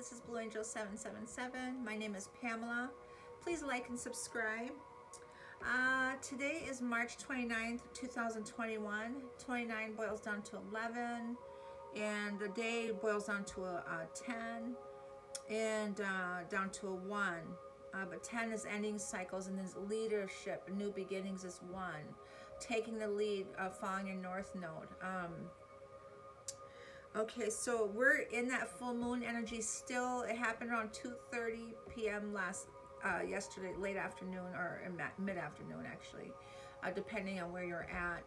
this is Blue Angel 777. My name is Pamela. Please like and subscribe. Today is March 29th, 2021. 29 boils down to 11, and the day boils down to a 10, and down to a 1. But 10 is ending cycles, and there's leadership, new beginnings is 1. Taking the lead, following your north node. Okay, so we're in that full moon energy still. It happened around 2:30 p.m. yesterday, late afternoon or mid-afternoon actually, depending on where you're at.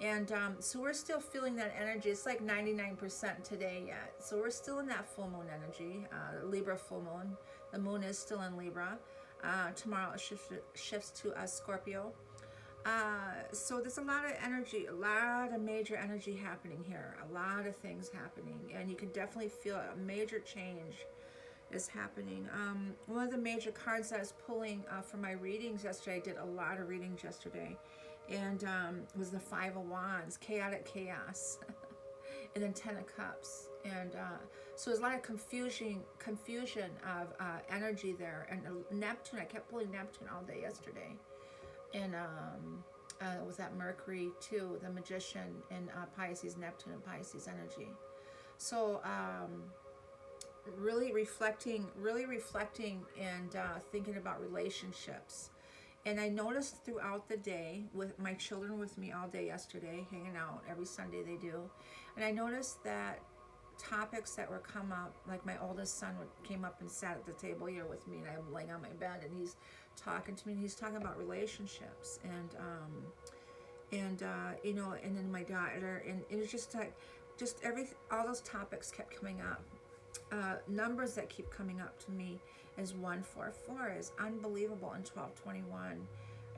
And so we're still feeling that energy. It's like 99% today yet. So we're still in that full moon energy, Libra full moon. The moon is still in Libra. Tomorrow it shifts to Scorpio. So there's a lot of energy, a lot of major energy happening here, a lot of things happening, and you can definitely feel a major change is happening. One of the major cards that I was pulling for my readings yesterday, I did a lot of readings yesterday, and was the Five of Wands, chaotic chaos, and then Ten of Cups, and so there's a lot of confusion of energy there, and Neptune, I kept pulling Neptune all day yesterday. And was that Mercury too, the Magician in Pisces, Neptune and Pisces energy. So really reflecting and thinking about relationships. And I noticed throughout the day, with my children with me all day yesterday, hanging out, every Sunday they do, and I noticed that topics that were come up, like my oldest son came up and sat at the table here with me, and I'm laying on my bed, and he's talking to me, and he's talking about relationships, and you know, and then my daughter, and it was just like, all those topics kept coming up. Numbers that keep coming up to me is 144 is unbelievable, and 1221,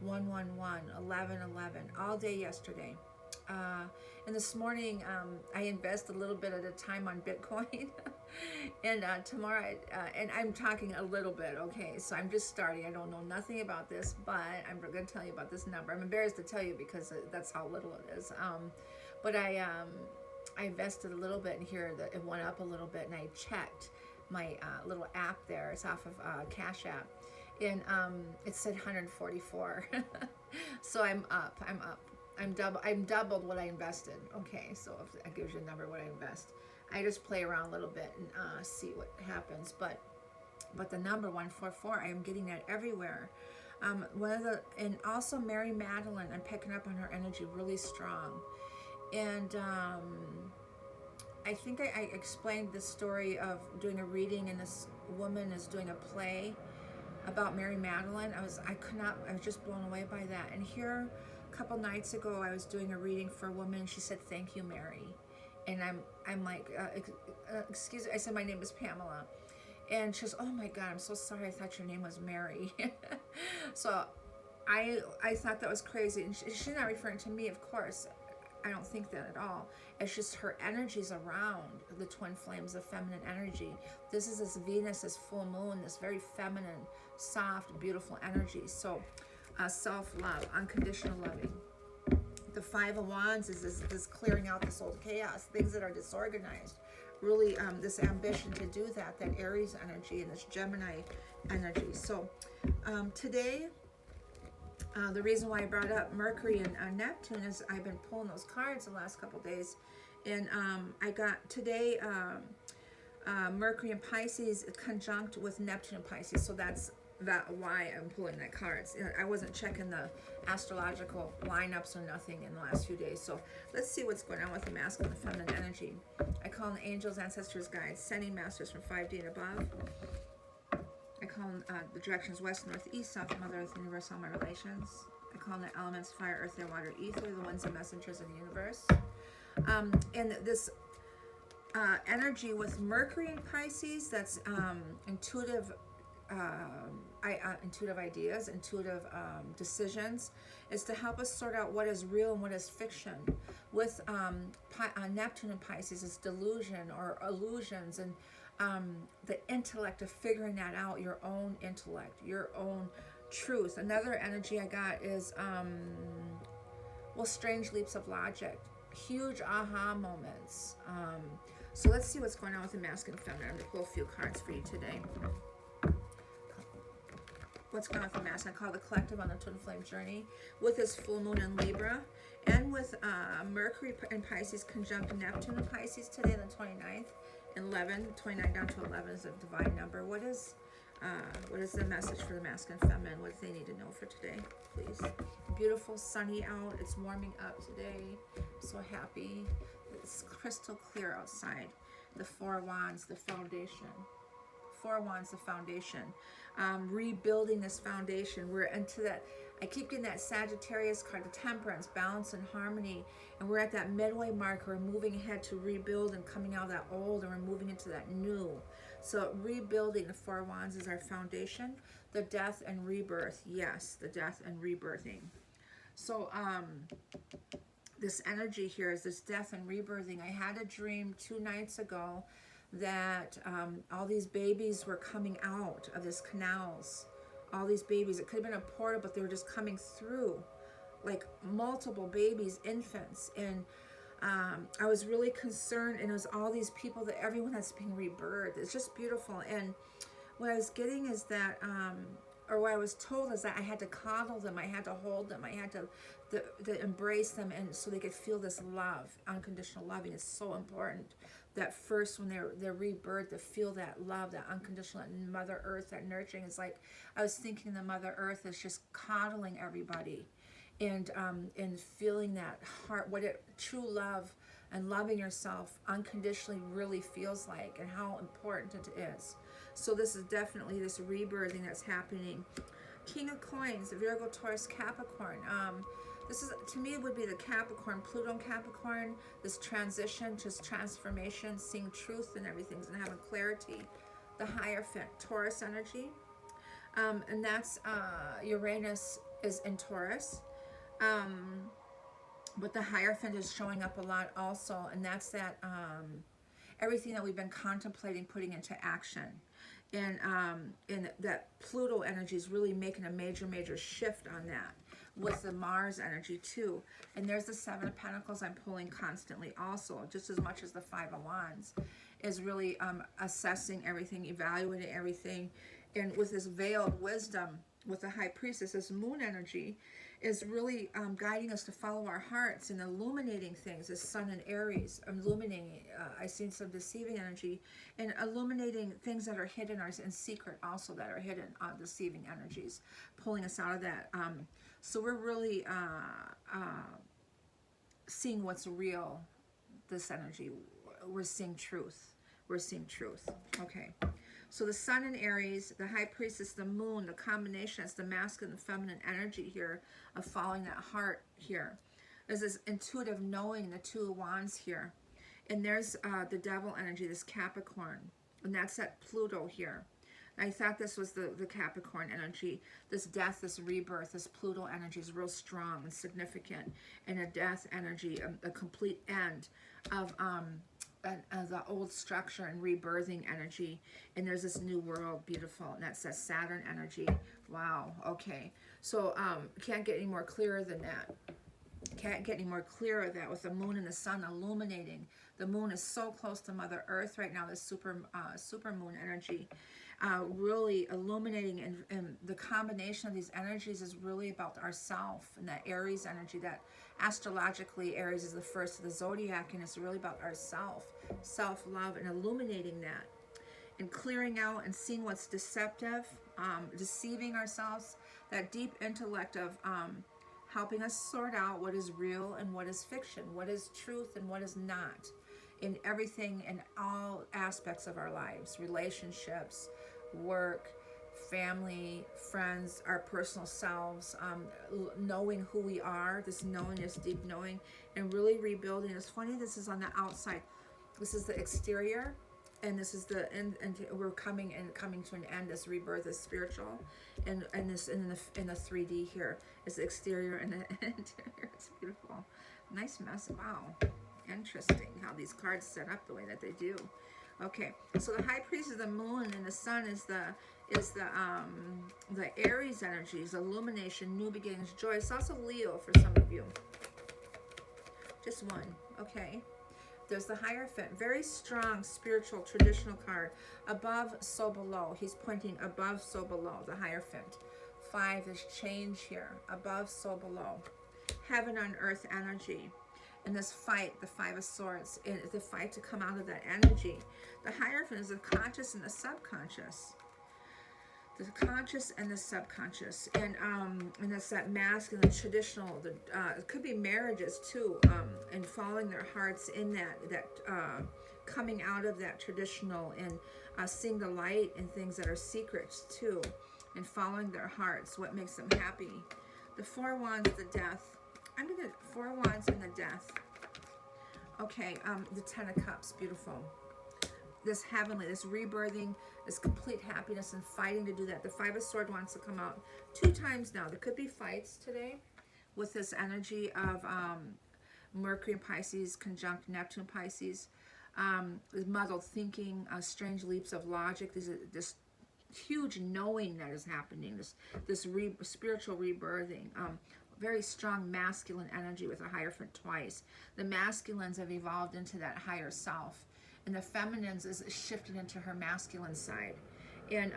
111, 1111, all day yesterday. And this morning, I invest a little bit at a time on Bitcoin, and tomorrow, and I'm talking a little bit, okay, so I'm just starting. I don't know nothing about this, but I'm going to tell you about this number. I'm embarrassed to tell you because that's how little it is, but I invested a little bit in here, that it went up a little bit, and I checked my little app there. It's off of Cash App, and it said 144, so I'm up. I'm doubled what I invested. Okay, so if that gives you a number what I invest. I just play around a little bit and see what happens. But the number 144, I am getting that everywhere. And also Mary Magdalene, I'm picking up on her energy really strong. And I think I explained the story of doing a reading, and this woman is doing a play about Mary Magdalene. I was just blown away by that. And here, a couple nights ago, I was doing a reading for a woman, and she said, "Thank you, Mary." And I'm like, excuse me. I said, "My name is Pamela." And she goes, "Oh my God, I'm so sorry. I thought your name was Mary." So I thought that was crazy. And she's not referring to me, of course. I don't think that at all. It's just her energies around the twin flames, the feminine energy. This is this Venus, this full moon, this very feminine, soft, beautiful energy. So self-love, unconditional loving. The Five of Wands is this clearing out this old chaos, things that are disorganized. Really, this ambition to do that Aries energy and this Gemini energy. So today, the reason why I brought up Mercury and Neptune is I've been pulling those cards the last couple days, and I got today Mercury and Pisces conjunct with Neptune and Pisces, so that's why I'm pulling that cards. I wasn't checking the astrological lineups or nothing in the last few days. So let's see what's going on with the masculine and feminine energy. I call them the angels, ancestors, guides, sending masters from 5D and above. I call them the directions west, north, east, south, Mother Earth, universe, all my relations. I call them the elements fire, earth, air, water, ether, the ones and messengers of the universe. And this energy with Mercury and Pisces, that's intuitive ideas, intuitive decisions, is to help us sort out what is real and what is fiction. With Neptune and Pisces, it's delusion or illusions, and the intellect of figuring that out, your own intellect, your own truth. Another energy I got is strange leaps of logic, huge aha moments, So let's see what's going on with the masculine and feminine. I'm going to pull a few cards for you today. What's going on with the masculine? I call the collective on the twin flame journey with this full moon in Libra and with Mercury in Pisces conjunct Neptune in Pisces today, the 29th. 29 down to 11 is a divine number. What is the message for the masculine and feminine? What do they need to know for today, please? Beautiful, sunny out. It's warming up today. I'm so happy. It's crystal clear outside. The Four Wands, the foundation. Four Wands, the foundation. Rebuilding this foundation. We're into that. I keep getting that Sagittarius card, the temperance, balance, and harmony. And we're at that midway mark. We're moving ahead to rebuild and coming out of that old, and we're moving into that new. So rebuilding the Four Wands is our foundation. The death and rebirth. Yes, the death and rebirthing. So this energy here is this death and rebirthing. I had a dream 2 nights ago that all these babies were coming out of these canals. All these babies. It could have been a portal, but they were just coming through, like multiple babies, infants. And I was really concerned, and it was all these people, that everyone that's being rebirthed. It's just beautiful. And what I was getting is that, or what I was told is that I had to coddle them, I had to hold them, I had to embrace them, and so they could feel this love, unconditional loving. Is so important. That first, when they're rebirthed, to feel that love, that unconditional, that Mother Earth, that nurturing. Is like, I was thinking the Mother Earth is just coddling everybody, and feeling that heart, what true love and loving yourself unconditionally really feels like, and how important it is. So this is definitely this rebirthing that's happening. King of Coins, Virgo, Taurus, Capricorn. This is, to me, it would be the Capricorn, Pluto and Capricorn, this transition, just transformation, seeing truth and everything, and having clarity. The Hierophant, Taurus energy. And that's Uranus is in Taurus. But the Hierophant is showing up a lot also, and that's that everything that we've been contemplating putting into action. And that Pluto energy is really making a major shift on that, with the Mars energy too. And there's the Seven of Pentacles I'm pulling constantly also, just as much as the Five of Wands, is really assessing everything, evaluating everything. And with this veiled wisdom, with the High Priestess, this Moon energy is really guiding us to follow our hearts and illuminating things. This Sun in Aries, illuminating, I've seen some deceiving energy, and illuminating things that are hidden or in secret also, that are hidden, deceiving energies, pulling us out of that. So we're really seeing what's real, this energy. We're seeing truth. We're seeing truth. Okay. So the Sun in Aries, the High Priestess, the Moon, the combination, it's the masculine and feminine energy here of following that heart here. There's this intuitive knowing, the Two of Wands here. And there's the Devil energy, this Capricorn. And that's that Pluto here. I thought this was the Capricorn energy. This death, this rebirth, this Pluto energy is real strong and significant. And a death energy, a complete end of the old structure and rebirthing energy. And there's this new world, beautiful, and that's that Saturn energy. Wow. Okay, so can't get any more clearer than that. Can't get any more clearer than that, with the Moon and the Sun illuminating. The Moon is so close to Mother Earth right now, this super moon energy, really illuminating. And the combination of these energies is really about ourself, and that Aries energy, that astrologically Aries is the first of the zodiac, and it's really about ourself, self-love, and illuminating that, and clearing out and seeing what's deceptive, deceiving ourselves, that deep intellect of helping us sort out what is real and what is fiction, what is truth and what is not, in everything, in all aspects of our lives, relationships, work, family, friends, our personal selves, knowing who we are, this knowing, this deep knowing, and really rebuilding. It's funny, this is on the outside. This is the exterior, and this is the end, and we're coming to an end. This rebirth is spiritual, and this in the 3D here is the exterior and the interior. It's beautiful, nice mess. Wow, interesting how these cards set up the way that they do. Okay, so the High Priest is the Moon, and the Sun is the Aries energies, illumination, new beginnings, joy. It's also Leo for some of you. Just one. Okay. There's the Hierophant, very strong spiritual traditional card. Above, so below. He's pointing above, so below, the Hierophant. 5 is change here. Above, so below. Heaven on earth energy. In this fight, the 5 of Swords, in the fight to come out of that energy. The Hierophant is the conscious and the subconscious. The conscious and the subconscious, and it's that masculine, traditional. It could be marriages too, and following their hearts in that coming out of that traditional, and seeing the light in things that are secrets too, and following their hearts, what makes them happy. The 4 Wands, the Death. I'm gonna 4 Wands and the Death. Okay, the 10 of Cups, beautiful. This heavenly, this rebirthing, this complete happiness and fighting to do that. The 5 of Swords wants to come out 2 times now. There could be fights today with this energy of Mercury and Pisces conjunct Neptune Pisces. Muddled thinking, strange leaps of logic. This huge knowing that is happening. This spiritual rebirthing. Very strong masculine energy with a Hierophant twice. The masculines have evolved into that higher self. And the feminines is shifted into her masculine side. And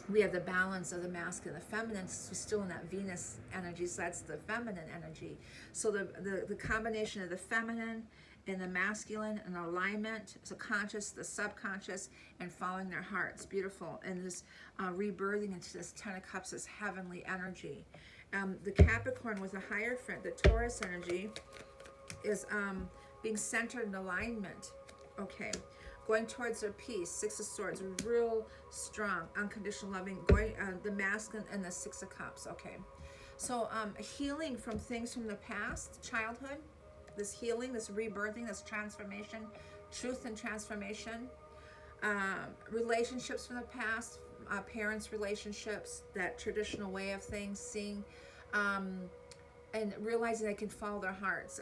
we have the balance of the masculine. The feminine is still in that Venus energy, so that's the feminine energy. So the combination of the feminine and the masculine and alignment, so conscious, the subconscious, and following their hearts. Beautiful. And this rebirthing into this 10 of Cups, this heavenly energy. The Capricorn with a Hierophant, the Taurus energy, is being centered in alignment. Okay, going towards their peace. 6 of Swords, real strong, unconditional loving. Going the masculine and the 6 of Cups. Okay, so healing from things from the past, childhood. This healing, this rebirthing, this transformation, truth and transformation. Relationships from the past, parents' relationships, that traditional way of things, seeing and realizing they can follow their hearts.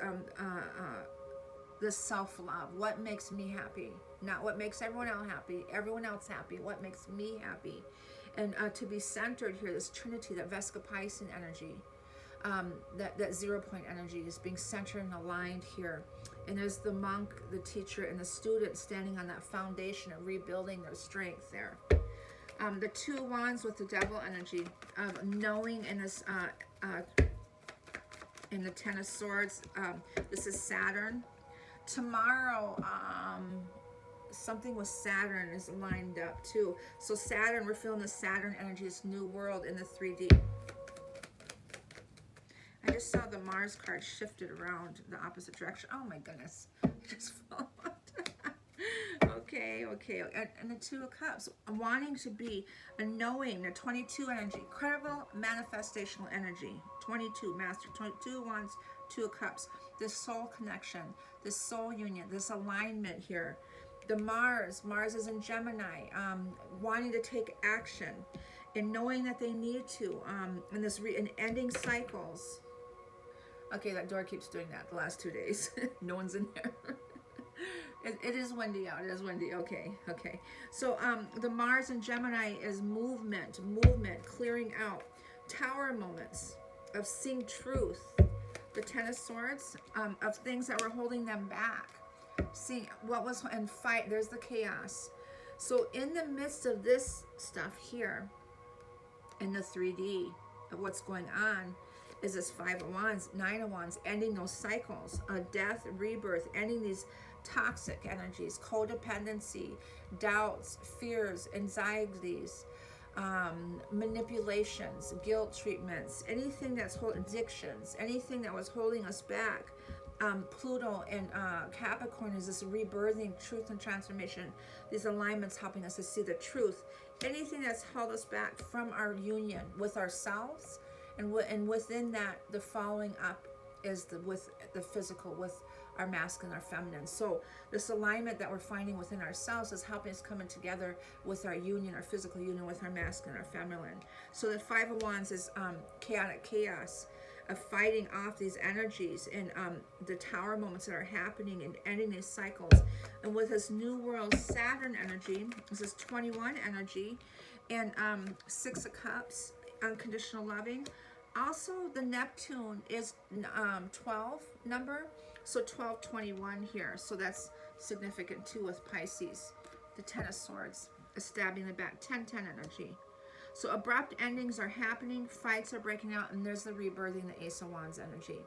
The self-love, what makes me happy, not what makes everyone else happy, what makes me happy. And to be centered here, this Trinity, that Vesca-Piscean energy, that 0 point energy is being centered and aligned here. And there's the monk, the teacher, and the student standing on that foundation of rebuilding their strength there. The 2 Wands with the Devil energy of knowing, and this in the 10 of Swords, this is Saturn. Tomorrow, something with Saturn is lined up too. So Saturn, we're feeling the Saturn energy, this new world in the 3D. I just saw the Mars card shifted around the opposite direction. Oh my goodness, just fell out. Okay. And the 2 of Cups, wanting to be a knowing, the 22 energy, incredible manifestational energy. 22, Master, 22 Wands, 2 of Cups. This soul connection, this soul union, this alignment here. The Mars is in Gemini, wanting to take action and knowing that they need to, and ending cycles. Okay, that door keeps doing that the last 2 days. No one's in there. It is windy out. It is windy. Okay. So the Mars in Gemini is movement, clearing out, tower moments of seeing truth. The 10 of Swords, of things that were holding them back. See what was, and fight. There's the chaos. So in the midst of this stuff here, in the 3D of what's going on, is this 5 of Wands, 9 of Wands, ending those cycles, death, rebirth, ending these toxic energies, codependency, doubts, fears, anxieties, manipulations, guilt treatments, anything that's addictions, anything that was holding us back. Pluto and Capricorn is this rebirthing, truth and transformation. These alignments helping us to see the truth. Anything that's held us back from our union with ourselves, and within that, the following up is with the physical, with our masculine, our feminine. So this alignment that we're finding within ourselves is helping us coming together with our union, our physical union with our masculine, our feminine. So the 5 of Wands is chaotic chaos, of fighting off these energies and the tower moments that are happening and ending these cycles. And with this new world Saturn energy, this is 21 energy, and 6 of Cups, unconditional loving. Also, the Neptune is 12 number, So 1221 here. So that's significant too with Pisces. The Ten of Swords, a stabbing in the back, 1010 energy. So abrupt endings are happening, fights are breaking out, and there's the rebirthing, the Ace of Wands energy.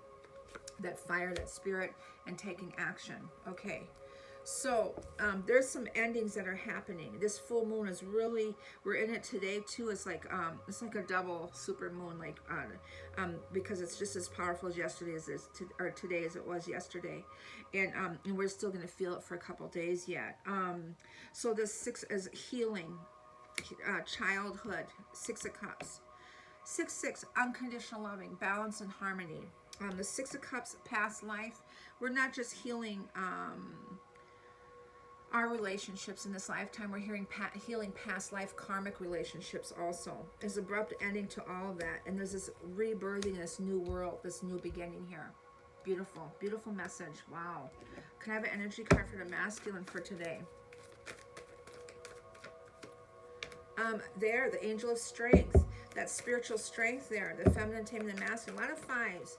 That fire, that spirit, and taking action. Okay. So there's some endings that are happening. This full moon is really, we're in it today too. It's like a double super moon, like because it's just as powerful as yesterday as or today as it was yesterday, and we're still gonna feel it for a couple days yet. So this 6 is healing, childhood, 6 of Cups, 6 unconditional loving, balance and harmony. The 6 of Cups, past life. We're not just healing our relationships in this lifetime, we're healing past life karmic relationships also. There's abrupt ending to all of that, and there's this rebirthing, this new world, this new beginning here. Beautiful, beautiful message. Wow. Can I have an energy card for the masculine for today? There, the angel of strength, that spiritual strength there, the feminine taming the masculine, a lot of 5s.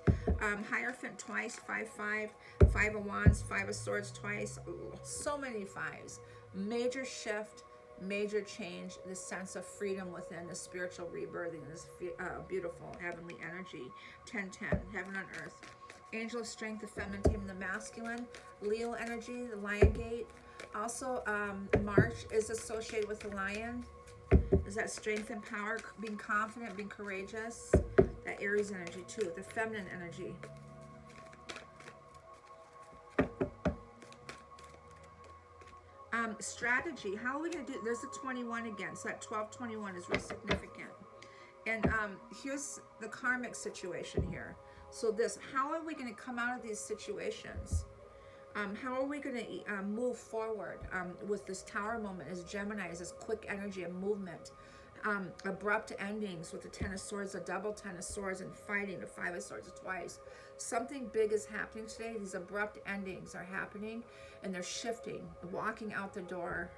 Hierophant twice, 5-5, 5 of Wands, 5 of Swords twice. Ooh, so many 5s. Major shift, major change, this sense of freedom within, the spiritual rebirthing, this beautiful heavenly energy. 10-10, heaven on earth. Angel of strength, the feminine taming the masculine. Leo energy, the lion gate. Also, March is associated with the lion. Is that strength and power, being confident, being courageous. That Aries energy too, the feminine energy. Strategy, how are we going to do, there's a 21 again, so that 1221 is real significant. And here's the karmic situation here. So this, how are we going to come out of these situations? How are we going to move forward with this Tower moment as Gemini, as this quick energy of movement, abrupt endings with the 10 of Swords, a double 10 of Swords, and fighting, the 5 of Swords twice. Something big is happening today. These abrupt endings are happening, and they're shifting, walking out the door,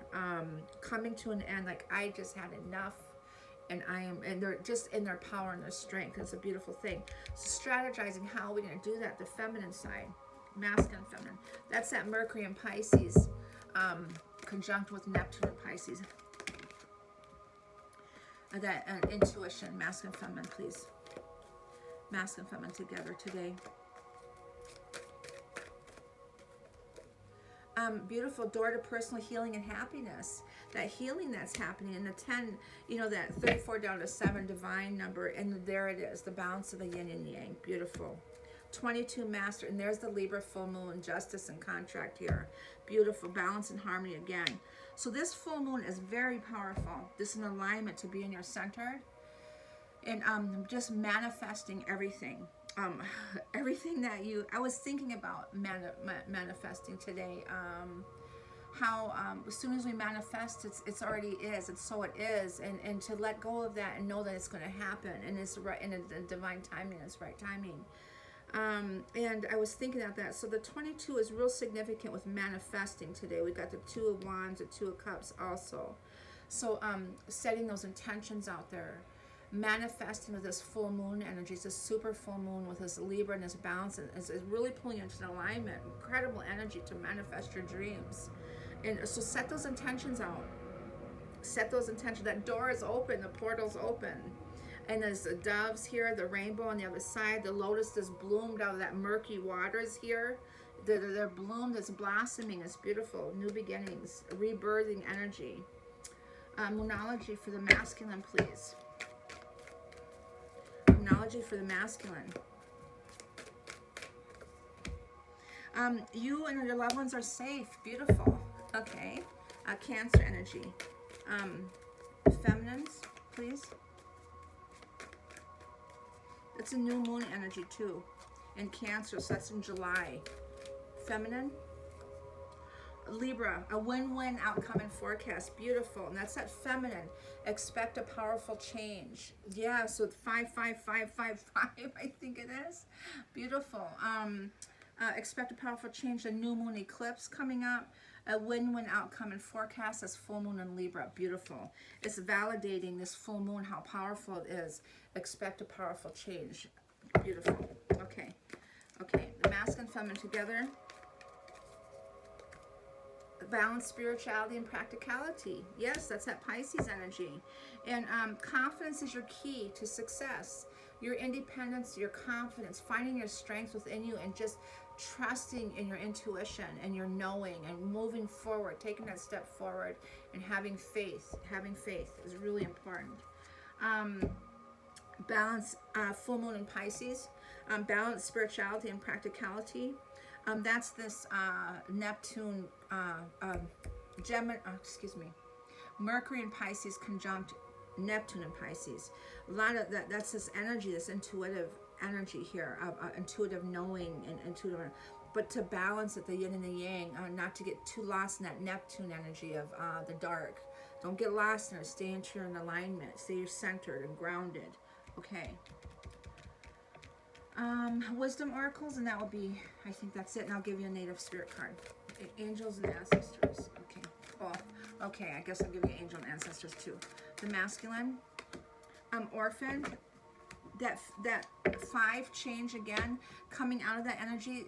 coming to an end, like I just had enough. And they're just in their power and their strength. It's a beautiful thing. So strategizing, how are we going to do that? The feminine side. Masculine, feminine. That's that Mercury and Pisces conjunct with Neptune and Pisces. That intuition, masculine, feminine, please. Masculine, feminine together today. Beautiful door to personal healing and happiness. That healing that's happening in the 10, you know, that 34 down to 7 divine number, and there it is, the balance of the yin and yang. Beautiful. 22 master, and there's the Libra full moon, justice and contract here. Beautiful, balance and harmony again. So this full moon is very powerful. This is an alignment to be in your center, and just manifesting everything. Everything that I was thinking about manifesting today. How as soon as we manifest, it's already is, and so it is, and to let go of that and know that it's going to happen, and it's right in a divine timing, it's right timing. And I was thinking about that. So the 22 is real significant with manifesting today. We got the 2 of Wands, the 2 of Cups also. So setting those intentions out there, manifesting with this full moon energy. It's a super full moon with this Libra and this balance. It's really pulling you into an alignment. Incredible energy to manifest your dreams. And so set those intentions out. Set those intentions. That door is open. The portal's open. And there's the doves here, the rainbow on the other side. The lotus is bloomed out of that murky waters here. They're bloomed, it's blossoming, it's beautiful. New beginnings, rebirthing energy. Moonology for the masculine, please. Moonology for the masculine. You and your loved ones are safe. Beautiful. Okay. Cancer energy. Feminines, please. It's a new moon energy too, in Cancer, so that's in July. Feminine. Libra, a win-win outcome and forecast. Beautiful. And that's that feminine. Expect a powerful change. Yeah, so 55555, I think it is. Beautiful. Expect a powerful change. A new moon eclipse coming up. A win-win outcome and forecast. That's full moon in Libra. Beautiful. It's validating this full moon, how powerful it is. Expect a powerful change. Beautiful. Okay. Okay, the masculine and feminine together. Balance, spirituality, and practicality. Yes, that's that Pisces energy. And confidence is your key to success. Your independence, your confidence, finding your strength within you, and just trusting in your intuition and your knowing and moving forward, taking that step forward and having faith. Having faith is really important. Balance, full moon in Pisces. Balance, spirituality, and practicality. That's this Neptune, Mercury in Pisces conjunct Neptune in Pisces. A lot of that's this energy, this intuitive energy here of intuitive knowing and intuitive, but to balance it, the yin and the yang, not to get too lost in that Neptune energy of the dark. Don't get lost in it. Stay into your alignment. Stay centered and grounded. Okay. Wisdom oracles, and that will be, I think that's it, and I'll give you a native spirit card. Angels and ancestors. Okay. Oh, okay, I guess I'll give you angel and ancestors too. The masculine, orphan, that 5 change again, coming out of that energy,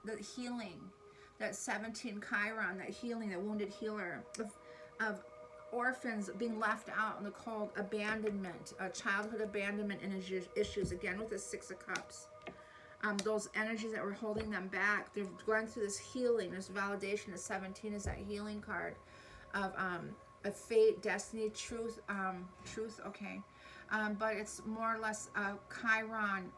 the healing, that 17 Chiron, that healing, that wounded healer of orphans being left out in the cold, abandonment, childhood abandonment and issues, again with the 6 of Cups. Those energies that were holding them back, they're going through this healing, this validation. The 17 is that healing card of fate, destiny, truth, okay. But it's more or less Chiron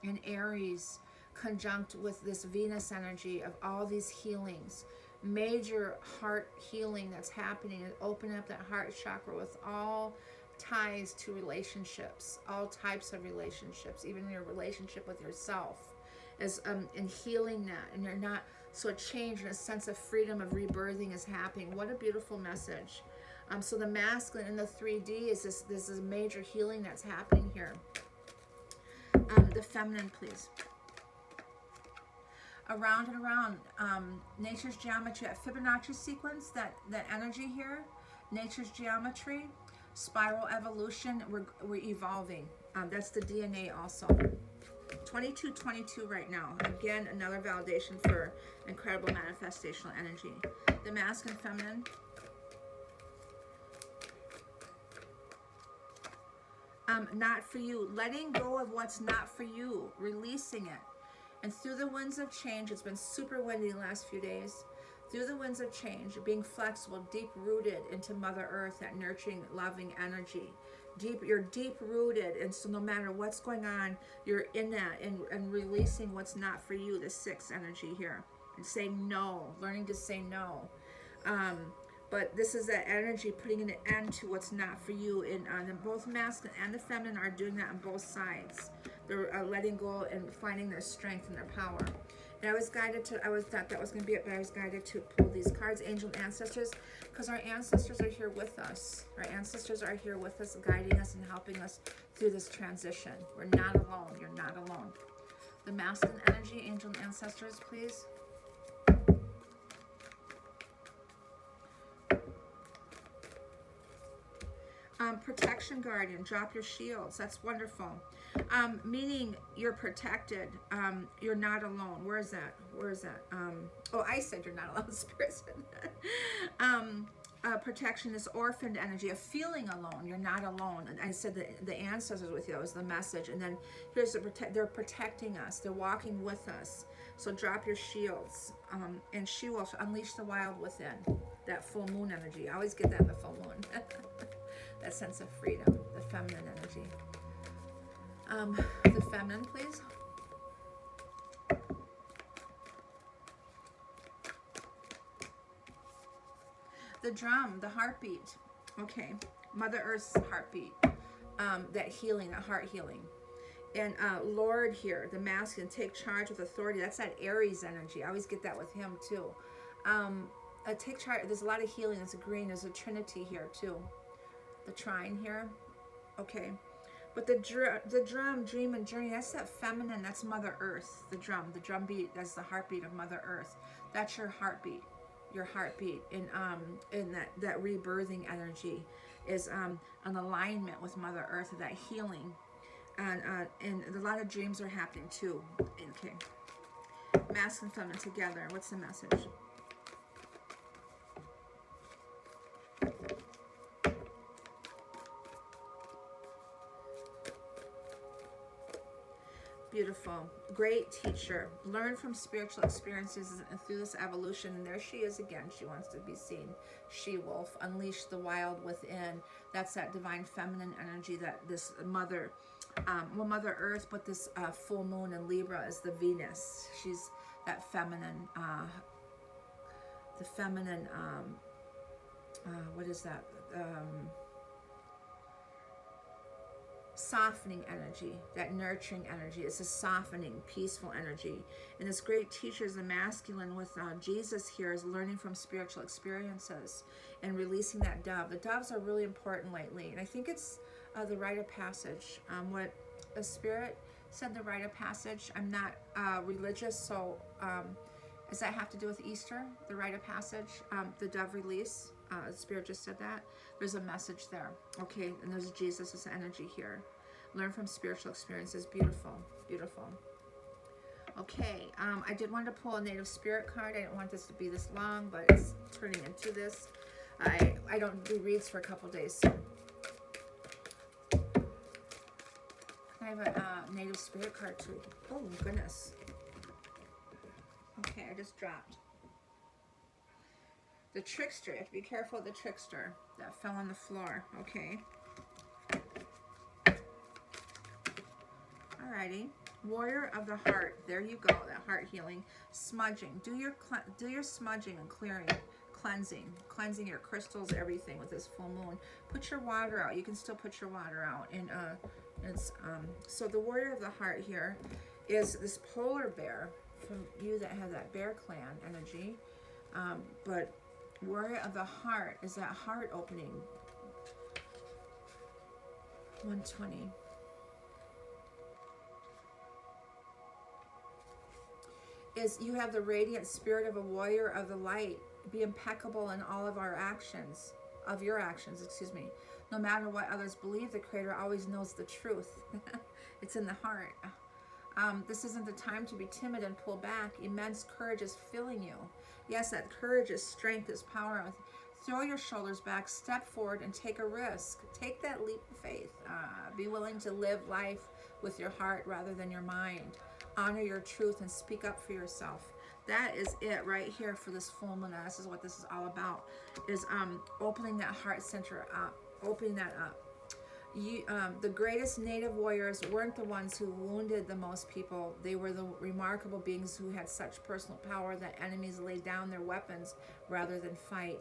in Aries conjunct with this Venus energy of all these healings. Major heart healing that's happening and opening up that heart chakra with all ties to relationships, all types of relationships, even your relationship with yourself, as in healing that, and you're not so a change and a sense of freedom of rebirthing is happening. What a beautiful message. So the masculine in the 3D is this is a major healing that's happening here. The feminine, please. Around and around, nature's geometry, that Fibonacci sequence, that energy here, nature's geometry, spiral evolution, we're evolving. That's the DNA also. 2222 right now. Again, another validation for incredible manifestational energy. The masculine, feminine. Not for you. Letting go of what's not for you. Releasing it. And through the winds of change, it's been super windy the last few days. Through the winds of change, being flexible, deep-rooted into Mother Earth, that nurturing, loving energy. You're deep-rooted, and so no matter what's going on, you're in that and releasing what's not for you, the 6 energy here. And saying no, learning to say no. But this is that energy putting an end to what's not for you. And both masculine and the feminine are doing that on both sides. They're letting go and finding their strength and their power. And I was guided to, I thought that was going to be it, but I was guided to pull these cards, angel and ancestors, because our ancestors are here with us. Our ancestors are here with us, guiding us and helping us through this transition. We're not alone. You're not alone. The masculine energy, angel and ancestors, please. Protection guardian, drop your shields. That's wonderful. Meaning you're protected. You're not alone. Where is that? Where is that? Oh, I said you're not alone. Spirit said that. Protection is orphaned energy of feeling alone. You're not alone. And I said that the ancestors with you. That was the message. And then here's they're protecting us. They're walking with us. So drop your shields. And she will unleash the wild within. That full moon energy. I always get that in the full moon. That sense of freedom, the feminine energy. The feminine, please. The drum, the heartbeat. Okay, Mother Earth's heartbeat. That healing, that heart healing. And Lord here, the masculine, take charge with authority. That's that Aries energy. I always get that with him too. Take charge. There's a lot of healing. There's a green. There's a trinity here too. The trine here. Okay. But the drum, dream, and journey, that's that feminine. That's Mother Earth. The drum beat, that's the heartbeat of Mother Earth. That's your heartbeat. Your heartbeat in that rebirthing energy is an alignment with Mother Earth, that healing. And a lot of dreams are happening too. Okay. masculine, feminine together. What's the message? Beautiful. Great teacher. Learn from spiritual experiences and through this evolution. And there she is again. She wants to be seen. She-wolf. Unleash the wild within. That's that divine feminine energy that this mother, well, Mother Earth, but this full moon in Libra is the Venus. She's that feminine, the feminine, what is that? Softening energy, that nurturing energy. It's a softening, peaceful energy. And this great teacher is the masculine with Jesus here is learning from spiritual experiences and releasing that dove. The doves are really important lately. And I think it's the rite of passage. What the Spirit said, the rite of passage. I'm not religious, so does that have to do with Easter, the rite of passage, the dove release? The Spirit just said that. There's a message there. Okay, and there's Jesus' energy here. Learn from spiritual experiences. Beautiful, beautiful. Okay, I did want to pull a Native Spirit card. I didn't want this to be this long, but it's turning into this. I don't do reads for a couple days, so. I have a Native Spirit card too. Oh, goodness. Okay, I just dropped. The trickster. You have to be careful of the trickster that fell on the floor. Okay. Alrighty. Warrior of the heart. There you go. That heart healing. Smudging. Do your smudging and clearing, cleansing your crystals, everything with this full moon. Put your water out. You can still put your water out. And so the warrior of the heart here is this polar bear from you that have that bear clan energy, but warrior of the heart is that heart opening. 120. Is you have the radiant spirit of a warrior of the light. Be impeccable in all of our actions, of your actions, excuse me. No matter what others believe, the Creator always knows the truth. It's in the heart. This isn't the time to be timid and pull back. Immense courage is filling you. Yes, that courage is strength, is power. Throw your shoulders back, step forward, and take a risk. Take that leap of faith. Be willing to live life with your heart rather than your mind. Honor your truth and speak up for yourself. That is it right here for this full moon. This is what this is all about, is opening that heart center up, opening that up. The greatest native warriors weren't the ones who wounded the most people. They were the remarkable beings who had such personal power that enemies laid down their weapons rather than fight.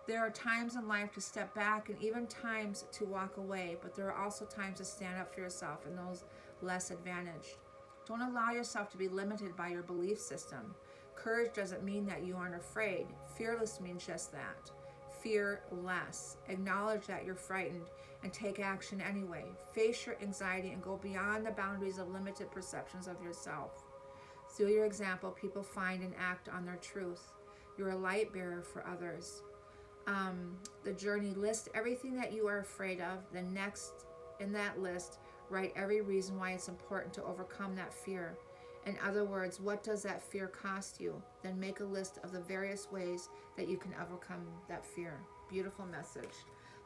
There are times in life to step back and even times to walk away, but there are also times to stand up for yourself and those less advantaged. Don't allow yourself to be limited by your belief system. Courage doesn't mean that you aren't afraid. Fearless means just that. Fear less. Acknowledge that you're frightened and take action anyway. Face your anxiety and go beyond the boundaries of limited perceptions of yourself. Through your example, people find and act on their truth. You're a light bearer for others. The journey, list everything that you are afraid of. The next in that list, write every reason why it's important to overcome that fear. In other words, what does that fear cost you? Then make a list of the various ways that you can overcome that fear. Beautiful message.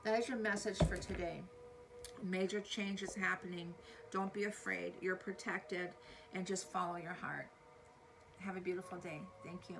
That is your message for today. Major change is happening. Don't be afraid. You're protected, and just follow your heart. Have a beautiful day. Thank you.